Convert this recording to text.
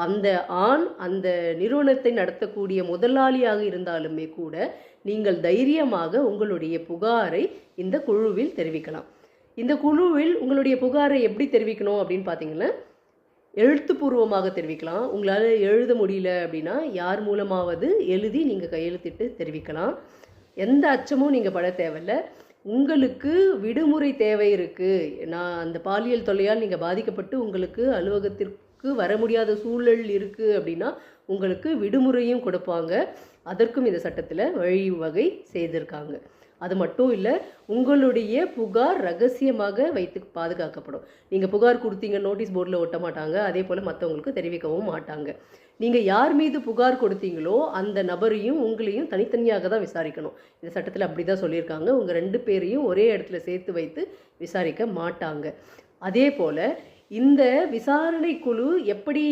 அந்த ஆண் அந்த நிறுவனத்தை நடத்தக்கூடிய முதலாளியாக இருந்தாலுமே கூட நீங்கள் தைரியமாக உங்களுடைய புகாரை இந்த குழுவில் தெரிவிக்கலாம். இந்த குழுவில் உங்களுடைய புகாரை எப்படி தெரிவிக்கணும் அப்படின்னு பார்த்தீங்கன்னா, எழுத்துப்பூர்வமாக தெரிவிக்கலாம். உங்களால் எழுத முடியல அப்படின்னா யார் மூலமாவது எழுதி நீங்கள் கையெழுத்திட்டு தெரிவிக்கலாம். எந்த அச்சமும் நீங்கள் பட தேவையில்லை. உங்களுக்கு விடுமுறை தேவை இருக்குது, நான் அந்த பாலியல் தொல்லையால் நீங்கள் பாதிக்கப்பட்டு உங்களுக்கு அலுவலகத்திற்கு வர முடியாத சூழல் இருக்குது அப்படின்னா உங்களுக்கு விடுமுறையும் கொடுப்பாங்க. அதற்கும் இந்த சட்டத்தில் வழிவகை செய்திருக்காங்க. அது மட்டும் இல்லை, உங்களுடைய புகார் ரகசியமாக வைத்து பாதுகாக்கப்படும். நீங்கள் புகார் கொடுத்தீங்க நோட்டீஸ் போர்டில் ஒட்ட மாட்டாங்க, அதே போல் மற்றவங்களுக்கு தெரிவிக்கவும் மாட்டாங்க. நீங்கள் யார் மீது புகார் கொடுத்தீங்களோ அந்த நபரையும் உங்களையும் தனித்தனியாக தான் விசாரிக்கணும். இந்த சட்டத்தில் அப்படி தான் சொல்லியிருக்காங்க. உங்கள் 2 பேரையும் ஒரே இடத்துல சேர்த்து வைத்து விசாரிக்க மாட்டாங்க. அதே போல் இந்த விசாரணை குழு எப்படி